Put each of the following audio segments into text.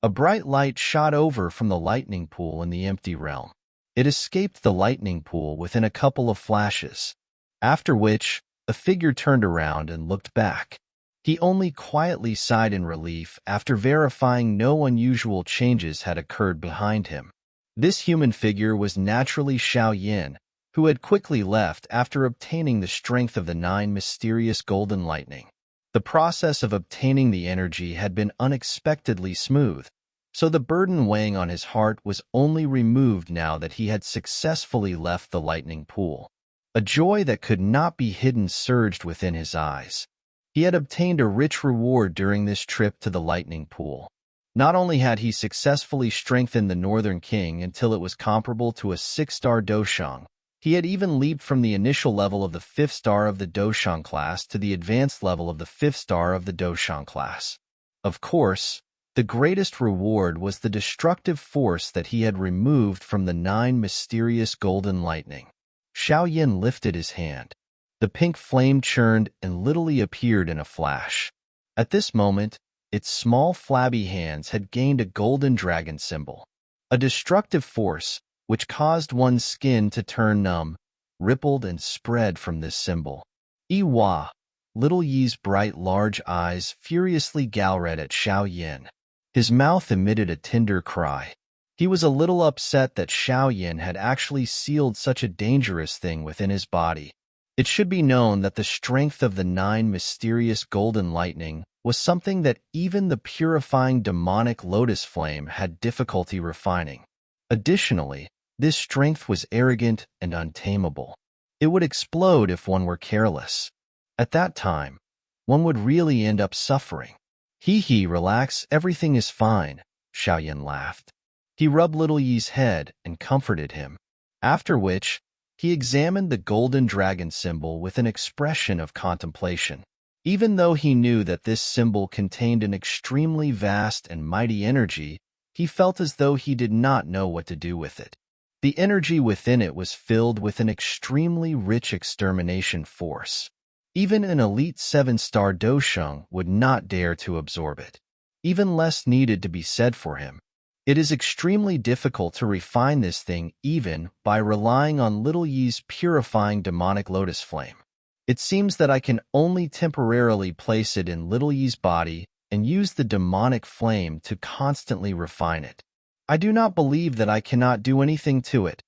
A bright light shot over from the lightning pool in the empty realm. It escaped the lightning pool within a couple of flashes, after which a figure turned around and looked back. He only quietly sighed in relief after verifying no unusual changes had occurred behind him. This human figure was naturally Xiao, who had quickly left after obtaining the strength of the 9 mysterious golden lightning. The process of obtaining the energy had been unexpectedly smooth, so the burden weighing on his heart was only removed now that he had successfully left the lightning pool. A joy that could not be hidden surged within his eyes. He had obtained a rich reward during this trip to the lightning pool. Not only had he successfully strengthened the Northern King until it was comparable to a 6-star Doshang, he had even leaped from the initial level of the 5th star of the Doshang class to the advanced level of the 5th star of the Doshang class. Of course, the greatest reward was the destructive force that he had removed from the 9 mysterious golden lightning. Xiao lifted his hand. The pink flame churned and literally appeared in a flash. At this moment, its small flabby hands had gained a golden dragon symbol. A destructive force, which caused one's skin to turn numb, rippled and spread from this symbol. Iwa! Little Yi's bright large eyes furiously glowered at Xiao. His mouth emitted a tender cry. He was a little upset that Xiao had actually sealed such a dangerous thing within his body. It should be known that the strength of the 9 mysterious golden lightning was something that even the purifying demonic lotus flame had difficulty refining. Additionally, this strength was arrogant and untamable. It would explode if one were careless. At that time, one would really end up suffering. Hee, relax, everything is fine, Xiao laughed. He rubbed Little Yi's head and comforted him, after which he examined the golden dragon symbol with an expression of contemplation. Even though he knew that this symbol contained an extremely vast and mighty energy, he felt as though he did not know what to do with it. The energy within it was filled with an extremely rich extermination force. Even an elite 7-star Doshang would not dare to absorb it. Even less needed to be said for him. It is extremely difficult to refine this thing even by relying on Little Yi's purifying demonic lotus flame. It seems that I can only temporarily place it in Little Yi's body and use the demonic flame to constantly refine it. I do not believe that I cannot do anything to it.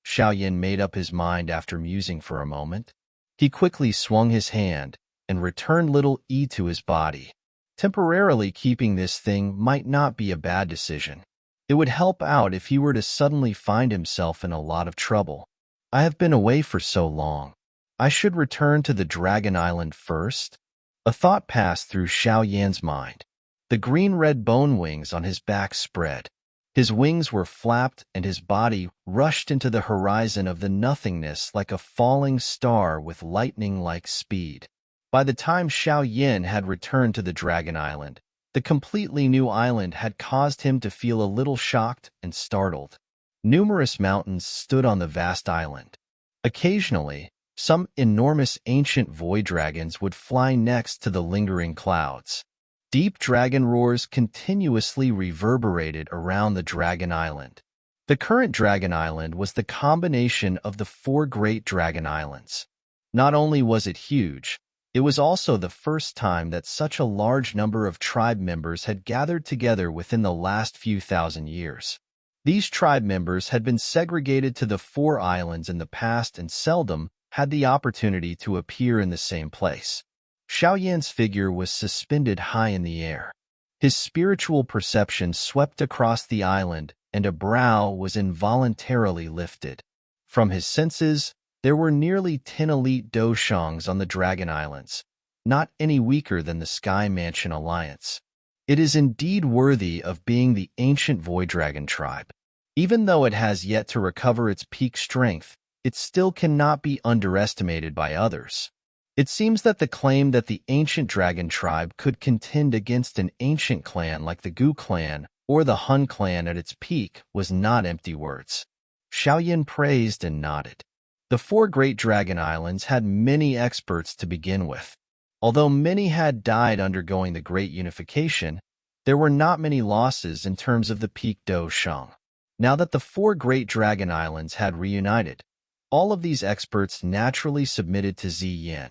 Xiao made up his mind after musing for a moment. He quickly swung his hand and returned Little Yi to his body. Temporarily keeping this thing might not be a bad decision. It would help out if he were to suddenly find himself in a lot of trouble. I have been away for so long. I should return to the Dragon Island first? A thought passed through Xiao mind. The green-red bone wings on his back spread. His wings were flapped and his body rushed into the horizon of the nothingness like a falling star with lightning-like speed. By the time Xiao had returned to the Dragon Island, the completely new island had caused him to feel a little shocked and startled. Numerous mountains stood on the vast island. Occasionally, some enormous ancient void dragons would fly next to the lingering clouds. Deep dragon roars continuously reverberated around the Dragon Island. The current Dragon Island was the combination of the 4 great Dragon Islands. Not only was it huge, it was also the first time that such a large number of tribe members had gathered together within the last few thousand years. These tribe members had been segregated to the 4 islands in the past and seldom had the opportunity to appear in the same place. Xiao figure was suspended high in the air. His spiritual perception swept across the island, and a brow was involuntarily lifted. From his senses, there were nearly 10 elite Doshangs on the Dragon Islands, not any weaker than the Sky Mansion Alliance. It is indeed worthy of being the ancient Void Dragon tribe. Even though it has yet to recover its peak strength, it still cannot be underestimated by others. It seems that the claim that the ancient dragon tribe could contend against an ancient clan like the Gu clan or the Hun clan at its peak was not empty words. Xiao praised and nodded. The 4 great dragon islands had many experts to begin with. Although many had died undergoing the Great Unification, There were not many losses in terms of the peak Shang. Now that the four great dragon islands had reunited, all of these experts naturally submitted to Ziyin.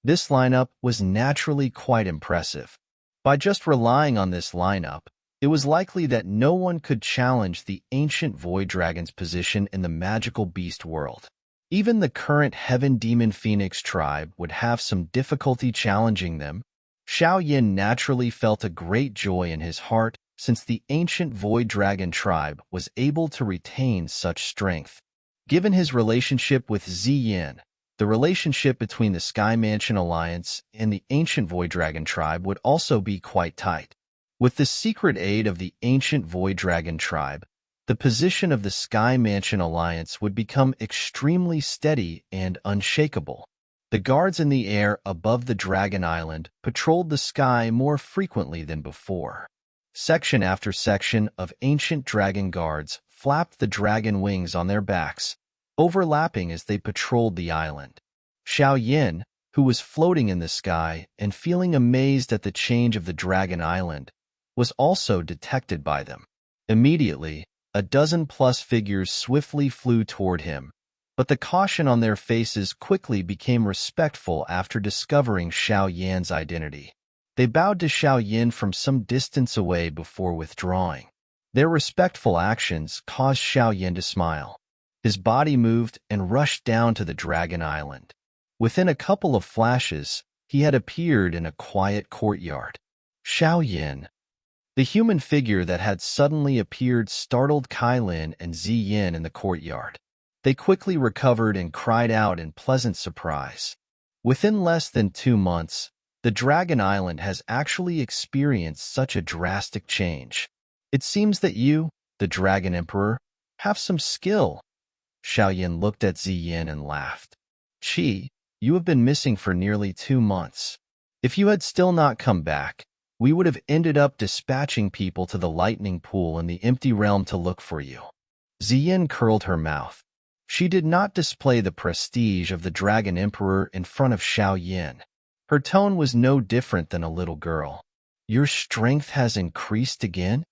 This lineup was naturally quite impressive. By just relying on this lineup, it was likely that no one could challenge the ancient void dragon's position in the magical beast world. Even the current Heaven Demon Phoenix tribe would have some difficulty challenging them. Xiao Yin naturally felt a great joy in his heart since the ancient void dragon tribe was able to retain such strength. Given his relationship with Ziyin, the relationship between the Sky Mansion Alliance and the ancient void dragon tribe would also be quite tight. With the secret aid of the ancient void dragon tribe, the position of the Sky Mansion Alliance would become extremely steady and unshakable. The guards in the air above the Dragon Island patrolled the sky more frequently than before. Section after section of ancient dragon guards flapped the dragon wings on their backs, overlapping as they patrolled the island. Xiao Yin, who was floating in the sky and feeling amazed at the change of the Dragon Island, was also detected by them. Immediately, a dozen-plus figures swiftly flew toward him, but the caution on their faces quickly became respectful after discovering Xiao Yan's identity. They bowed to Xiao Yin from some distance away before withdrawing. Their respectful actions caused Xiao Yin to smile. His body moved and rushed down to the Dragon Island. Within a couple of flashes, he had appeared in a quiet courtyard. Xiao Yin. The human figure that had suddenly appeared startled Kailin and Ziyin in the courtyard. They quickly recovered and cried out in pleasant surprise. Within less than 2 months, the Dragon Island has actually experienced such a drastic change. It seems that you, the Dragon Emperor, have some skill. Xiao Yin looked at Ziyin and laughed. Qi, you have been missing for nearly 2 months. If you had still not come back, we would have ended up dispatching people to the lightning pool in the empty realm to look for you. Ziyin curled her mouth. She did not display the prestige of the Dragon Emperor in front of Xiao Yin. Her tone was no different than a little girl. Your strength has increased again?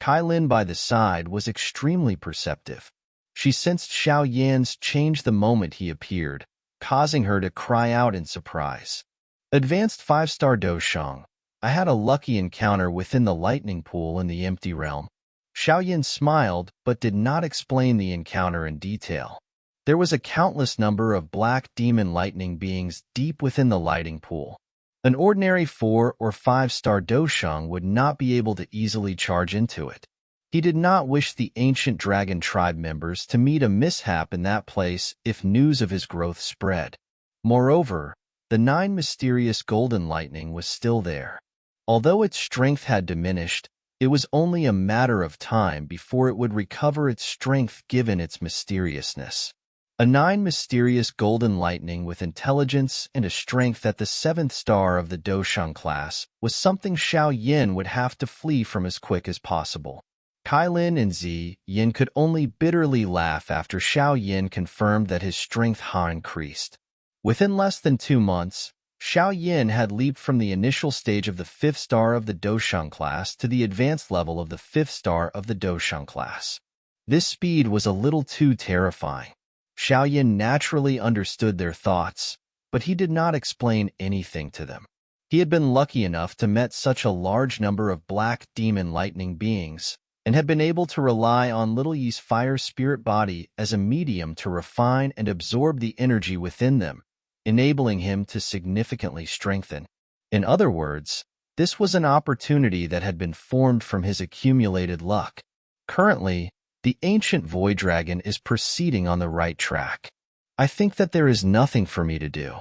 Kailin by the side was extremely perceptive. She sensed Xiao Yan's change the moment he appeared, causing her to cry out in surprise. Advanced 5-star Doshang, I had a lucky encounter within the lightning pool in the empty realm. Xiao Yin smiled but did not explain the encounter in detail. There was a countless number of black demon lightning beings deep within the lightning pool. An ordinary 4- or 5-star Doshang would not be able to easily charge into it. He did not wish the ancient dragon tribe members to meet a mishap in that place if news of his growth spread. Moreover, the 9 mysterious golden lightning was still there. Although its strength had diminished, it was only a matter of time before it would recover its strength given its mysteriousness. A 9 mysterious golden lightning with intelligence and a strength at the 7th star of the Doshang class was something Xiao Yin would have to flee from as quick as possible. Kailin and Ziyin could only bitterly laugh after Xiao Yin confirmed that his strength had increased. Within less than 2 months, Xiao Yin had leaped from the initial stage of the 5th star of the Doshang class to the advanced level of the 5th star of the Doshang class. This speed was a little too terrifying. Xiao Yin naturally understood their thoughts, but he did not explain anything to them. He had been lucky enough to meet such a large number of black demon lightning beings, and had been able to rely on Little Yi's fire spirit body as a medium to refine and absorb the energy within them, enabling him to significantly strengthen. In other words, this was an opportunity that had been formed from his accumulated luck. Currently, the ancient void dragon is proceeding on the right track. I think that there is nothing for me to do.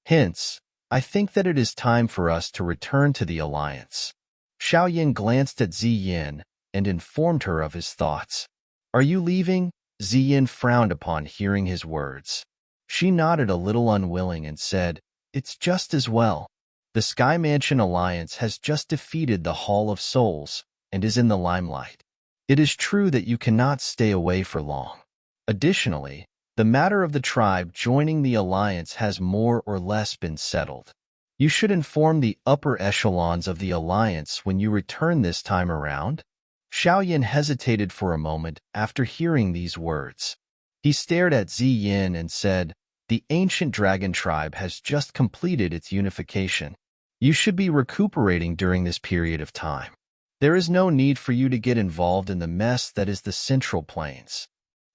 Hence, I think that it is time for us to return to the alliance. Xiao Yin glanced at Ziyin and informed her of his thoughts. Are you leaving? Ziyin frowned upon hearing his words. She nodded a little unwilling and said, It's just as well. The Sky Mansion Alliance has just defeated the Hall of Souls and is in the limelight. It is true that you cannot stay away for long. Additionally, the matter of the tribe joining the alliance has more or less been settled. You should inform the upper echelons of the Alliance when you return this time around. Xiao hesitated for a moment after hearing these words. He stared at Ziyin and said, "The ancient dragon tribe has just completed its unification. You should be recuperating during this period of time. There is no need for you to get involved in the mess that is the Central Plains."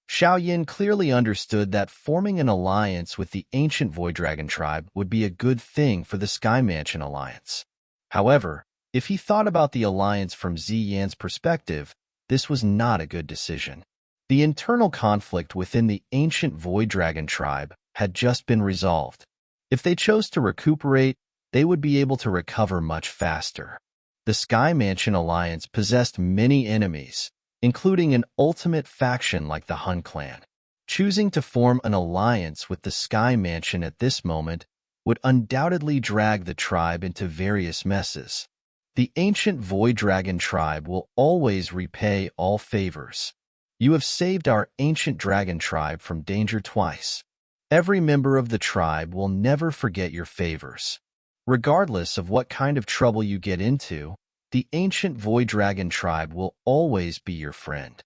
Xiao clearly understood that forming an alliance with the ancient Void Dragon tribe would be a good thing for the Sky Mansion Alliance. However, if he thought about the alliance from Ziyan's perspective, this was not a good decision. The internal conflict within the ancient Void Dragon tribe had just been resolved. If they chose to recuperate, they would be able to recover much faster. The Sky Mansion Alliance possessed many enemies, including an ultimate faction like the Hun clan. Choosing to form an alliance with the Sky Mansion at this moment would undoubtedly drag the tribe into various messes. The ancient Void Dragon tribe will always repay all favors. You have saved our ancient dragon tribe from danger twice. Every member of the tribe will never forget your favors. Regardless of what kind of trouble you get into, the ancient Void Dragon tribe will always be your friend.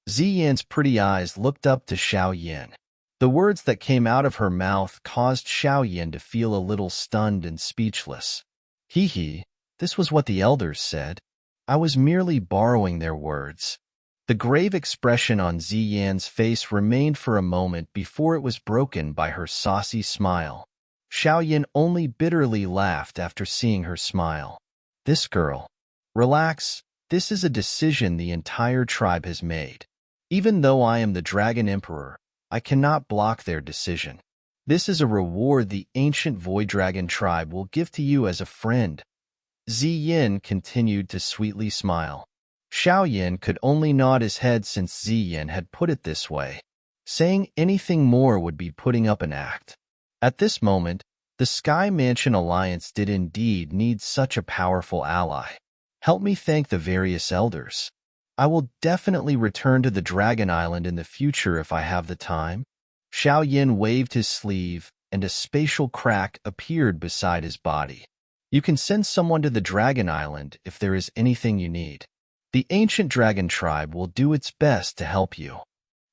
Ziyan's pretty eyes looked up to Xiao. The words that came out of her mouth caused Xiao to feel a little stunned and speechless. Hee, this was what the elders said. I was merely borrowing their words. The grave expression on Ziyan's face remained for a moment before it was broken by her saucy smile. Xiao only bitterly laughed after seeing her smile. This girl. Relax, this is a decision the entire tribe has made. Even though I am the Dragon Emperor, I cannot block their decision. This is a reward the ancient Void Dragon tribe will give to you as a friend. Ziyin continued to sweetly smile. Xiao could only nod his head since Ziyin had put it this way. Saying anything more would be putting up an act. At this moment, the Sky Mansion Alliance did indeed need such a powerful ally. Help me thank the various elders. I will definitely return to the Dragon Island in the future if I have the time. Xiao waved his sleeve, and a spatial crack appeared beside his body. You can send someone to the Dragon Island if there is anything you need. The ancient dragon tribe will do its best to help you.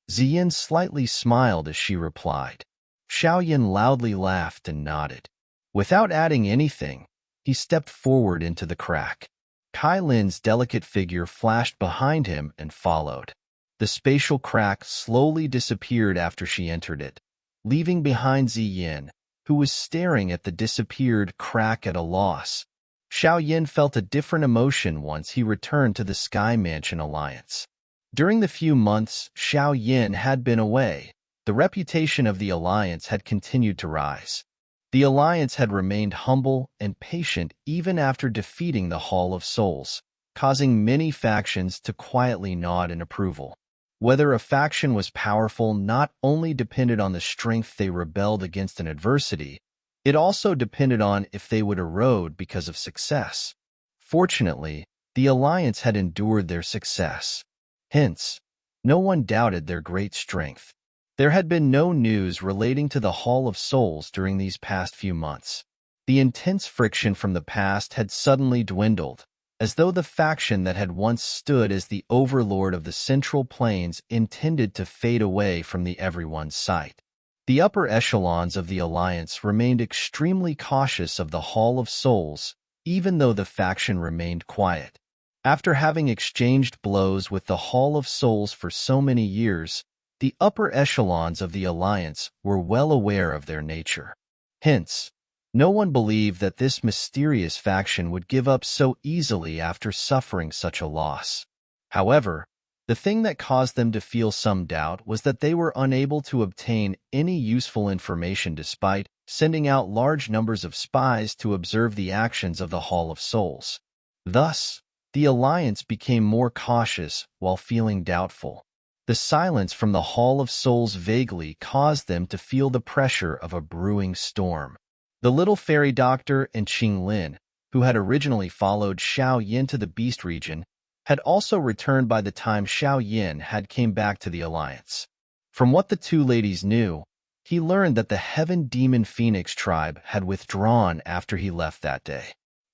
Ziyin slightly smiled as she replied. Xiao loudly laughed and nodded. Without adding anything, he stepped forward into the crack. Kai Lin's delicate figure flashed behind him and followed. The spatial crack slowly disappeared after she entered it, leaving behind Ziyin, who was staring at the disappeared crack at a loss. Xiao felt a different emotion once he returned to the Sky Mansion Alliance. During the few months Xiao had been away, the reputation of the Alliance had continued to rise. The Alliance had remained humble and patient even after defeating the Hall of Souls, causing many factions to quietly nod in approval. Whether a faction was powerful not only depended on the strength they rebelled against an adversity, it also depended on if they would erode because of success. Fortunately, the Alliance had endured their success. Hence, no one doubted their great strength. There had been no news relating to the Hall of Souls during these past few months. The intense friction from the past had suddenly dwindled, as though the faction that had once stood as the overlord of the Central Plains intended to fade away from everyone's sight. The upper echelons of the Alliance remained extremely cautious of the Hall of Souls, even though the faction remained quiet. After having exchanged blows with the Hall of Souls for so many years, the upper echelons of the Alliance were well aware of their nature. Hence, no one believed that this mysterious faction would give up so easily after suffering such a loss. However, the thing that caused them to feel some doubt was that they were unable to obtain any useful information despite sending out large numbers of spies to observe the actions of the Hall of Souls. Thus, the Alliance became more cautious while feeling doubtful. The silence from the Hall of Souls vaguely caused them to feel the pressure of a brewing storm. The little fairy doctor and Qing Lin, who had originally followed Xiao to the Beast region, had also returned by the time Xiao had came back to the Alliance. From what the two ladies knew, he learned that the Heaven Demon Phoenix tribe had withdrawn after he left that day.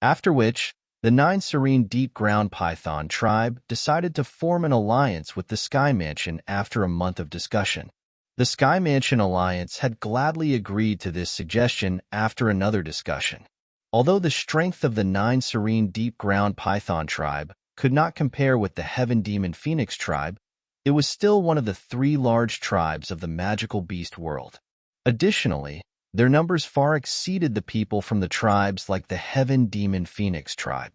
After which, the 9 Serene Deep Ground Python tribe decided to form an alliance with the Sky Mansion after a month of discussion. The Sky Mansion Alliance had gladly agreed to this suggestion after another discussion. Although the strength of the 9 Serene Deep Ground Python tribe could not compare with the Heaven Demon Phoenix tribe, it was still one of the 3 large tribes of the magical beast world. Additionally, their numbers far exceeded the people from the tribes like the Heaven Demon Phoenix tribe.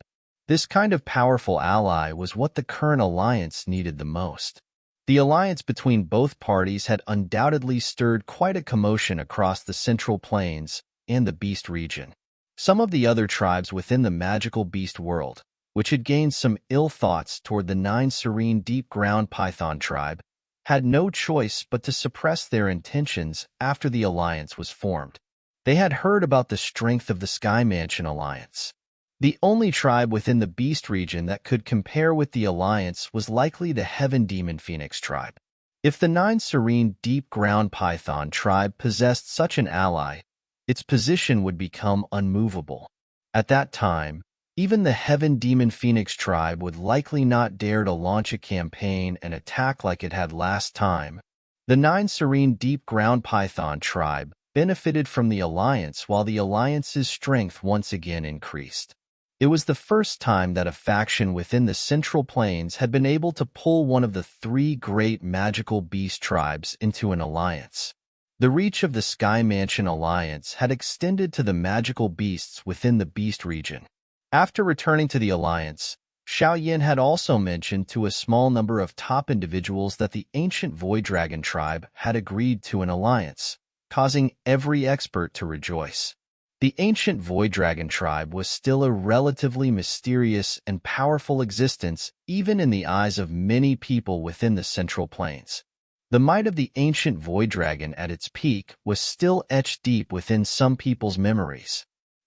This kind of powerful ally was what the current alliance needed the most. The alliance between both parties had undoubtedly stirred quite a commotion across the Central Plains and the Beast region. Some of the other tribes within the magical beast world, which had gained some ill thoughts toward the 9 Serene Deep Ground Python tribe, had no choice but to suppress their intentions after the alliance was formed. They had heard about the strength of the Sky Mansion Alliance. The only tribe within the Beast region that could compare with the alliance was likely the Heaven Demon Phoenix tribe. If the 9 Serene Deep Ground Python tribe possessed such an ally, its position would become unmovable. At that time, even the Heaven Demon Phoenix tribe would likely not dare to launch a campaign and attack like it had last time. The 9 Serene Deep Ground Python tribe benefited from the alliance while the alliance's strength once again increased. It was the first time that a faction within the Central Plains had been able to pull one of the 3 great magical beast tribes into an alliance. The reach of the Sky Mansion Alliance had extended to the magical beasts within the Beast region. After returning to the alliance, Xiao had also mentioned to a small number of top individuals that the ancient Void Dragon tribe had agreed to an alliance, causing every expert to rejoice. The ancient Void Dragon tribe was still a relatively mysterious and powerful existence even in the eyes of many people within the Central Plains. The might of the ancient Void Dragon at its peak was still etched deep within some people's memories.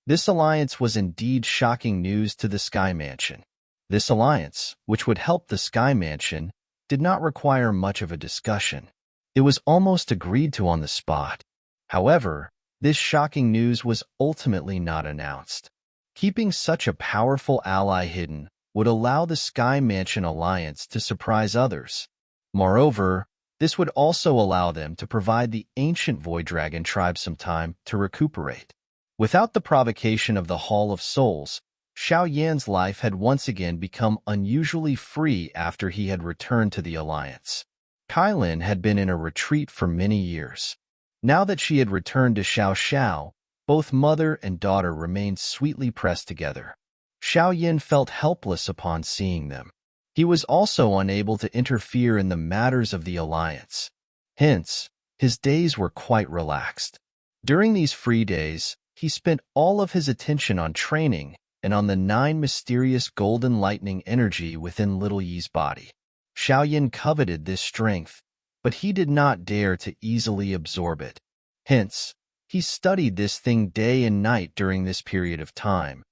This alliance was indeed shocking news to the Sky Mansion. This alliance, which would help the Sky Mansion, did not require much of a discussion. It was almost agreed to on the spot. However, this shocking news was ultimately not announced. Keeping such a powerful ally hidden would allow the Sky Mansion Alliance to surprise others. Moreover, this would also allow them to provide the ancient Void Dragon tribe some time to recuperate. Without the provocation of the Hall of Souls, Xiao Yan's life had once again become unusually free after he had returned to the alliance. Kailin had been in a retreat for many years. Now that she had returned to Xiao, both mother and daughter remained sweetly pressed together. Xiao felt helpless upon seeing them. He was also unable to interfere in the matters of the alliance. Hence, his days were quite relaxed. During these free days, he spent all of his attention on training and on the 9 mysterious golden lightning energy within Little Yi's body. Xiao coveted this strength, but he did not dare to easily absorb it. Hence, he studied this thing day and night during this period of time.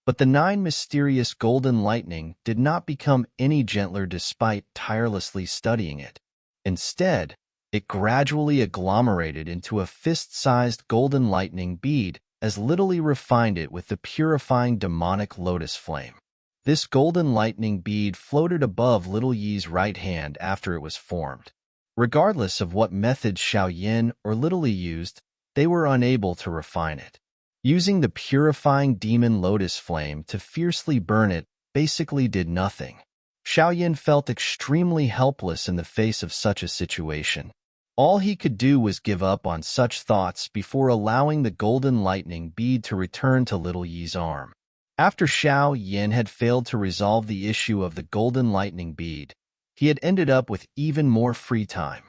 But the 9 mysterious golden lightning did not become any gentler despite tirelessly studying it. Instead, it gradually agglomerated into a fist-sized golden lightning bead as Little Yi refined it with the purifying demonic lotus flame. This golden lightning bead floated above Little Yi's right hand after it was formed. Regardless of what methods Xiao or Little Yi used, they were unable to refine it. Using the purifying demon lotus flame to fiercely burn it basically did nothing. Xiao felt extremely helpless in the face of such a situation. All he could do was give up on such thoughts before allowing the golden lightning bead to return to Little Yi's arm. After Xiao had failed to resolve the issue of the golden lightning bead, he had ended up with even more free time.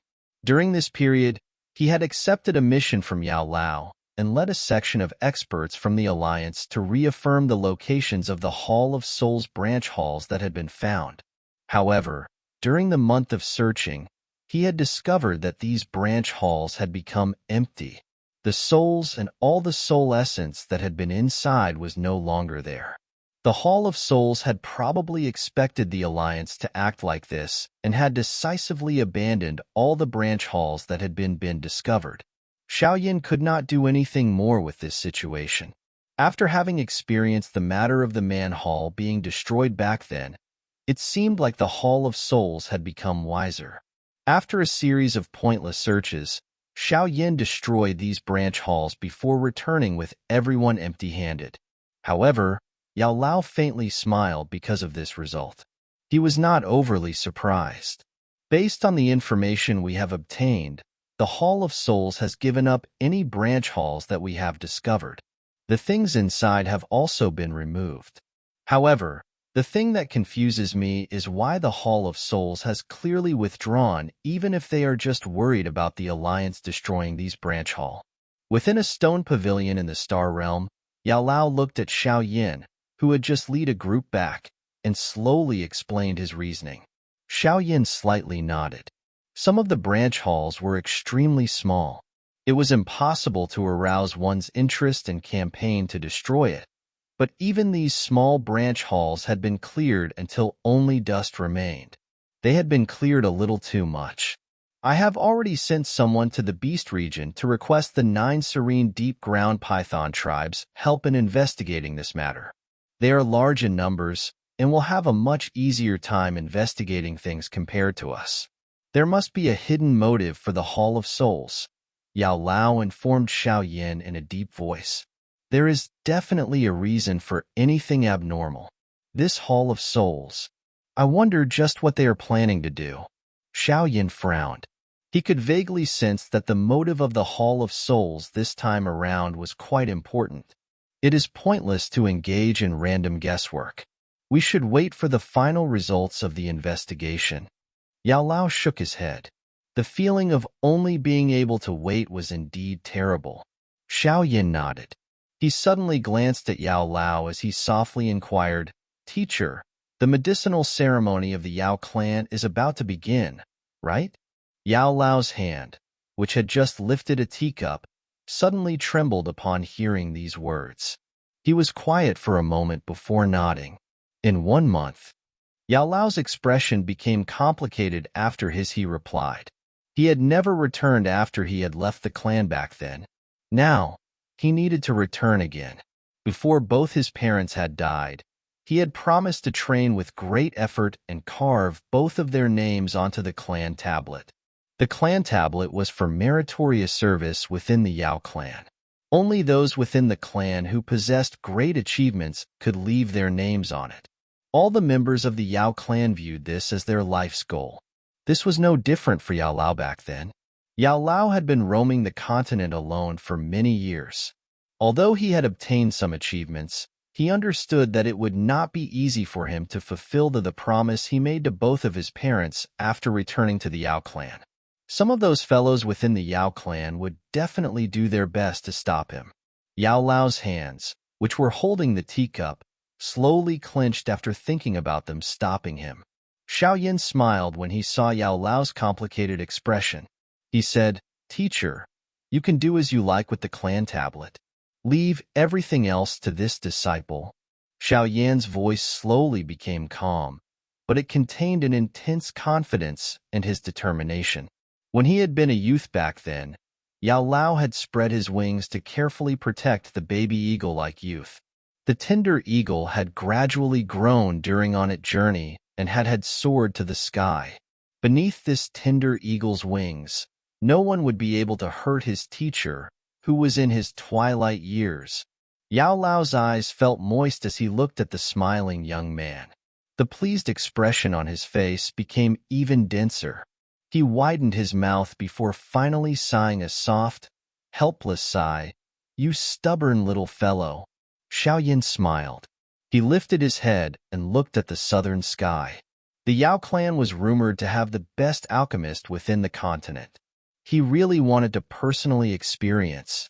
During this period, he had accepted a mission from Yao Lao and led a section of experts from the Alliance to reaffirm the locations of the Hall of Souls branch halls that had been found. However, during the month of searching, he had discovered that these branch halls had become empty. The souls and all the soul essence that had been inside was no longer there. The Hall of Souls had probably expected the Alliance to act like this and had decisively abandoned all the branch halls that had been discovered. Xiao Yin could not do anything more with this situation. After having experienced the matter of the Man Hall being destroyed back then, it seemed like the Hall of Souls had become wiser. After a series of pointless searches, Xiao Yin destroyed these branch halls before returning with everyone empty-handed. However, Yao Lao faintly smiled because of this result. He was not overly surprised. Based on the information we have obtained, the Hall of Souls has given up any branch halls that we have discovered. The things inside have also been removed. However, the thing that confuses me is why the Hall of Souls has clearly withdrawn, even if they are just worried about the Alliance destroying these branch hall. Within a stone pavilion in the Star Realm, Yao Lao looked at Xiao Yin, who had just led a group back, and slowly explained his reasoning. Xiao Yin slightly nodded. Some of the branch halls were extremely small. It was impossible to arouse one's interest and campaign to destroy it, but even these small branch halls had been cleared until only dust remained. They had been cleared a little too much. I have already sent someone to the Beast region to request the 9 serene deep-ground python tribes help in investigating this matter. They are large in numbers and will have a much easier time investigating things compared to us. There must be a hidden motive for the Hall of Souls, Yao Lao informed Xiao Yin in a deep voice. There is definitely a reason for anything abnormal. This Hall of Souls. I wonder just what they are planning to do. Xiao Yin frowned. He could vaguely sense that the motive of the Hall of Souls this time around was quite important. It is pointless to engage in random guesswork. We should wait for the final results of the investigation. Yao Lao shook his head. The feeling of only being able to wait was indeed terrible. Xiao Yin nodded. He suddenly glanced at Yao Lao as he softly inquired, "Teacher, the medicinal ceremony of the Yao clan is about to begin, right?" Yao Lao's hand, which had just lifted a teacup, suddenly trembled upon hearing these words. He was quiet for a moment before nodding. In 1 month. Yao Lao's expression became complicated after he replied. He had never returned after he had left the clan back then. Now, he needed to return again. Before both his parents had died, he had promised to train with great effort and carve both of their names onto the clan tablet. The clan tablet was for meritorious service within the Yao clan. Only those within the clan who possessed great achievements could leave their names on it. All the members of the Yao clan viewed this as their life's goal. This was no different for Yao Lao back then. Yao Lao had been roaming the continent alone for many years. Although he had obtained some achievements, he understood that it would not be easy for him to fulfill the promise he made to both of his parents after returning to the Yao clan. Some of those fellows within the Yao clan would definitely do their best to stop him. Yao Lao's hands, which were holding the teacup, slowly clenched after thinking about them stopping him. Xiao Yin smiled when he saw Yao Lao's complicated expression. He said, "Teacher, you can do as you like with the clan tablet. Leave everything else to this disciple." Xiao Yan's voice slowly became calm, but it contained an intense confidence and his determination. When he had been a youth back then, Yao Lao had spread his wings to carefully protect the baby eagle-like youth. The tender eagle had gradually grown during on its journey and had soared to the sky. Beneath this tender eagle's wings, no one would be able to hurt his teacher, who was in his twilight years. Yao Lao's eyes felt moist as he looked at the smiling young man. The pleased expression on his face became even denser. He widened his mouth before finally sighing a soft, helpless sigh. "You stubborn little fellow." Xiao Yin smiled. He lifted his head and looked at the southern sky. The Yao clan was rumored to have the best alchemist within the continent. He really wanted to personally experience